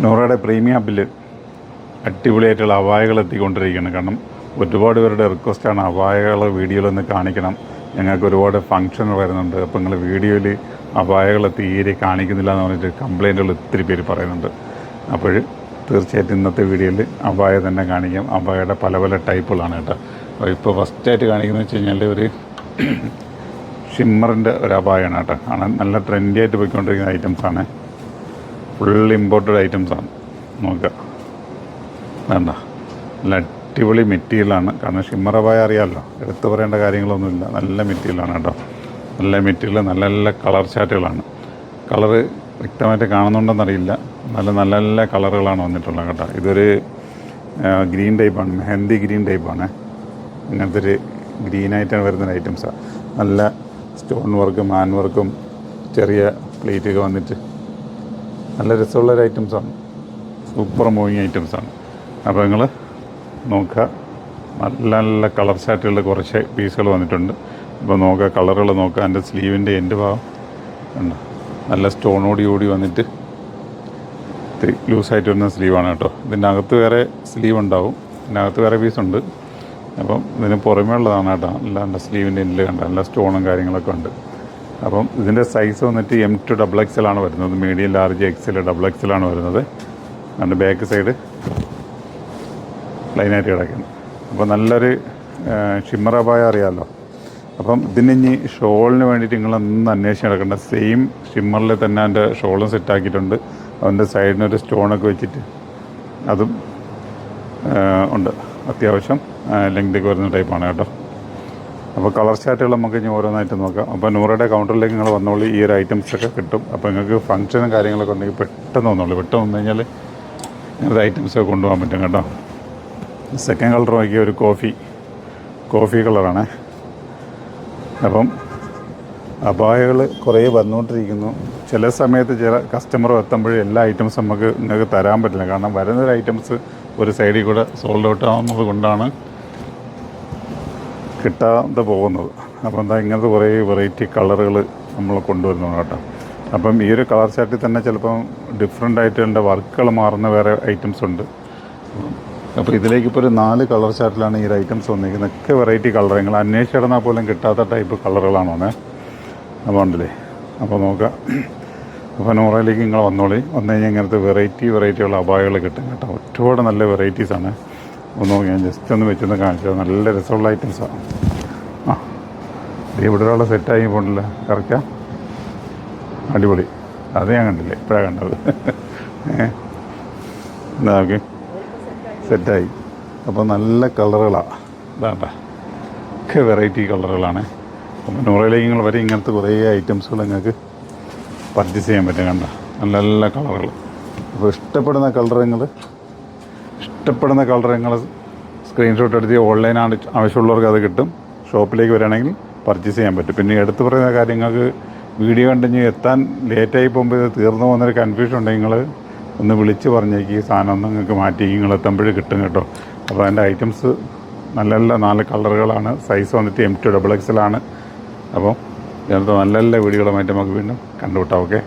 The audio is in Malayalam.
നോറയുടെ പ്രീമിയം ആപ്പിൽ അടിപൊളിയായിട്ടുള്ള അപായകൾ എത്തിക്കൊണ്ടിരിക്കുകയാണ്. കാരണം ഒരുപാട് പേരുടെ റിക്വസ്റ്റാണ് അപായകൾ വീഡിയോയിലൊന്ന് കാണിക്കണം, ഞങ്ങൾക്ക് ഒരുപാട് ഫംഗ്ഷൻ വരുന്നുണ്ട്, അപ്പോൾ നിങ്ങൾ വീഡിയോയിൽ അപായകൾ തീരെ കാണിക്കുന്നില്ല എന്ന് പറഞ്ഞിട്ട് കംപ്ലൈൻറ്റുകൾ ഒത്തിരി പേര് പറയുന്നുണ്ട്. അപ്പോൾ തീർച്ചയായിട്ടും ഇന്നത്തെ വീഡിയോയിൽ അപായ തന്നെ കാണിക്കാം. അപായയുടെ പല പല ടൈപ്പുകളാണ് കേട്ടോ. അപ്പോൾ ഇപ്പോൾ ഫസ്റ്റായിട്ട് കാണിക്കുന്നത് വെച്ച് കഴിഞ്ഞാൽ ഒരു ഷിമ്മറിൻ്റെ ഒരു അപായമാണ് കേട്ടോ. ആണ് നല്ല ട്രെൻഡി ആയിട്ട് പോയിക്കൊണ്ടിരിക്കുന്ന ഐറ്റംസാണ്. ഫുൾ ഇമ്പോർട്ടഡ് ഐറ്റംസാണ്. നോക്കുക, വേണ്ട, നല്ല അടിപൊളി മെറ്റീരിയലാണ്. കാരണം ഷിമ്മർ അപായ അറിയാമല്ലോ, എടുത്തു പറയേണ്ട കാര്യങ്ങളൊന്നുമില്ല. നല്ല മെറ്റീരിയലാണ് കേട്ടോ. നല്ല മെറ്റീരിയൽ, നല്ല നല്ല കളർ ചാർട്ടുകളാണ്. കളറ് വ്യക്തമായിട്ട് കാണുന്നുണ്ടെന്നറിയില്ല, നല്ല നല്ല നല്ല കളറുകളാണ് വന്നിട്ടുള്ളത് കേട്ടോ. ഇതൊരു ഗ്രീൻ ടൈപ്പാണ്, മെഹന്തി ഗ്രീൻ ടൈപ്പാണ്. ഇങ്ങനത്തെ ഒരു ഗ്രീനായിട്ടാണ് വരുന്ന ഐറ്റംസാണ്. നല്ല സ്റ്റോൺ വർക്കും ഹാൻഡ് വർക്കും ചെറിയ പ്ലേറ്റൊക്കെ വന്നിട്ട് നല്ല രസമുള്ളൊരു ഐറ്റംസാണ്. സൂപ്പർ മൂവിങ് ഐറ്റംസാണ്. അപ്പോൾ നിങ്ങൾ നോക്കുക, നല്ല നല്ല കളർ ചാർട്ടുകളിൽ കുറച്ച് പീസുകൾ വന്നിട്ടുണ്ട്. അപ്പോൾ നോക്കുക, കളറുകൾ നോക്കുക. എൻ്റെ സ്ലീവിൻ്റെ എൻഡ് ഭാഗം ഉണ്ട്, നല്ല സ്റ്റോണോടി വന്നിട്ട് ഇത്തിരി ലൂസായിട്ട് വരുന്ന സ്ലീവാണ് കേട്ടോ. ഇതിൻ്റെ അകത്ത് വേറെ സ്ലീവ് ഉണ്ടാവും, ഇതിനകത്ത് വേറെ പീസുണ്ട്. അപ്പം ഇതിന് പുറമേ ഉള്ളതാണ് കേട്ടോ. അല്ലാണ്ട് സ്ലീവിൻ്റെ എൻഡിൽ കണ്ട നല്ല സ്റ്റോണും കാര്യങ്ങളൊക്കെ ഉണ്ട്. അപ്പം ഇതിൻ്റെ സൈസ് വന്നിട്ട് M2 XXL ആണ് വരുന്നത്. മീഡിയം, ലാർജ്, XL, XXL ആണ് വരുന്നത്. അതിൻ്റെ ബാക്ക് സൈഡ് ലൈനായിട്ട് കിടക്കുന്നു. അപ്പോൾ നല്ലൊരു ഷിമ്മർ അപായ അറിയാമല്ലോ. അപ്പം ഇതിന് ഇനി ഷോളിന് വേണ്ടിയിട്ട് നിങ്ങളൊന്നും അന്വേഷിച്ച് നടക്കേണ്ട. സെയിം ഷിമ്മറിൽ തന്നെ അതിൻ്റെ ഷോളും സെറ്റാക്കിയിട്ടുണ്ട്. അതിൻ്റെ സൈഡിനൊരു സ്റ്റോണൊക്കെ വെച്ചിട്ട് അതും ഉണ്ട്. അത്യാവശ്യം ലെങ്തൊക്കെ വരുന്ന ടൈപ്പാണ് കേട്ടോ. അപ്പോൾ കളർ ചാർട്ടുകൾ നമുക്ക് ഇനി ഓരോന്നായിട്ട് നോക്കാം. അപ്പോൾ നൂറയുടെ കൗണ്ടറിലേക്ക് നിങ്ങൾ വന്നോളൂ, ഈ ഒരു ഐറ്റംസൊക്കെ കിട്ടും. അപ്പോൾ നിങ്ങൾക്ക് ഫംഗ്ഷനും കാര്യങ്ങളൊക്കെ ഉണ്ടെങ്കിൽ പെട്ടെന്ന് വന്നോളൂ. പെട്ടെന്ന് വന്നു കഴിഞ്ഞാൽ ഇങ്ങനത്തെ ഐറ്റംസൊക്കെ കൊണ്ടുപോകാൻ പറ്റും കേട്ടോ. സെക്കൻഡ് കളർ നോക്കിയ ഒരു കോഫി കളറാണ്. അപ്പം അപായകൾ കുറേ വന്നുകൊണ്ടിരിക്കുന്നു. ചില സമയത്ത് ചില കസ്റ്റമർ എത്തുമ്പോഴേ എല്ലാ ഐറ്റംസും നിങ്ങൾക്ക് തരാൻ പറ്റില്ല. കാരണം വരുന്നൊരു ഐറ്റംസ് ഒരു സൈഡിൽ കൂടെ സോൾഡ് ഔട്ട് ആവുന്നത് കൊണ്ടാണ് കിട്ടാതെ പോകുന്നത്. അപ്പോൾ എന്താ, ഇങ്ങനത്തെ കുറേ വെറൈറ്റി കളറുകൾ നമ്മൾ കൊണ്ടുവരുന്നു കേട്ടോ. അപ്പം ഈ ഒരു കളർ ചാർട്ടിൽ തന്നെ ചിലപ്പം ഡിഫറെൻ്റ് ആയിട്ട് എൻ്റെ വർക്കുകൾ മാറുന്ന വേറെ ഐറ്റംസ് ഉണ്ട്. അപ്പോൾ ഇതിലേക്ക് ഇപ്പോൾ ഒരു 4 കളർ ചാർട്ടിലാണ് ഈ ഐറ്റംസ് വന്നിരിക്കുന്നത്. ഒക്കെ വെറൈറ്റി കളർ, നിങ്ങൾ അന്വേഷിച്ചിടന്നാൽ പോലും കിട്ടാത്ത ടൈപ്പ് കളറുകളാണ് വന്നത്. അപ്പോൾ ഉണ്ടല്ലേ. അപ്പോൾ നോക്കുക. അപ്പോൾ നൂറയിലേക്ക് നിങ്ങൾ വന്നോളി. വന്നു കഴിഞ്ഞാൽ ഇങ്ങനത്തെ വെറൈറ്റിയുള്ള അപായങ്ങൾ കിട്ടും കേട്ടോ. ഒരുപാട് നല്ല വെറൈറ്റീസാണ്. ഒന്ന് നോക്കി, ഞാൻ ജസ്റ്റ് ഒന്ന് വെച്ചൊന്ന് കാണിച്ചത്. നല്ല രസമുള്ള ഐറ്റംസാണ്. ഇത് ഇവിടെ ഒരാളെ സെറ്റായി പോകണില്ല. കറക്റ്റാ, അടിപൊളി. അത് ഞാൻ കണ്ടില്ലേ, ഇപ്പോഴാണ് കണ്ടത്. എന്താ, ഓക്കെ, സെറ്റായി. അപ്പോൾ നല്ല കളറുകളാണ്. ഇതാണ്ട ഒക്കെ വെറൈറ്റി കളറുകളാണ്. അപ്പോൾ നൂറയിലേക്ക് നിങ്ങൾ വരെ ഇങ്ങനത്തെ കുറേ ഐറ്റംസുകൾ നിങ്ങൾക്ക് പർച്ചേസ് ചെയ്യാൻ പറ്റും. കണ്ട നല്ല നല്ല കളറുകൾ. അപ്പോൾ ഇഷ്ടപ്പെടുന്ന കളർ നിങ്ങൾ സ്ക്രീൻഷോട്ട് എടുത്ത് ഓൺലൈനാണ് ആവശ്യമുള്ളവർക്ക് അത് കിട്ടും. ഷോപ്പിലേക്ക് വരികയാണെങ്കിൽ പർച്ചേസ് ചെയ്യാൻ പറ്റും. പിന്നെ എടുത്തു പറയുന്ന കാര്യങ്ങൾക്ക് വീഡിയോ കണ്ടിഞ്ഞ് എത്താൻ ലേറ്റായി പോകുമ്പോൾ ഇത് തീർന്നു പോകുന്നൊരു കൺഫ്യൂഷൻ ഉണ്ടെങ്കിൽ നിങ്ങൾ ഒന്ന് വിളിച്ച് പറഞ്ഞേക്ക്, ഈ സാധനം ഒന്ന് നിങ്ങൾക്ക് മാറ്റി നിങ്ങൾ എത്തുമ്പോഴേ കിട്ടും കേട്ടോ. അപ്പോൾ അതിൻ്റെ ഐറ്റംസ് നല്ല നല്ല 4 കളറുകളാണ്. സൈസ് വന്നിട്ട് M2 XXL ആണ്. അപ്പോൾ ഇതിനകത്ത് നല്ല നല്ല വീഡിയോകളുമായിട്ട് നമുക്ക് വീണ്ടും കണ്ടുമുട്ടാം. ഓക്കെ.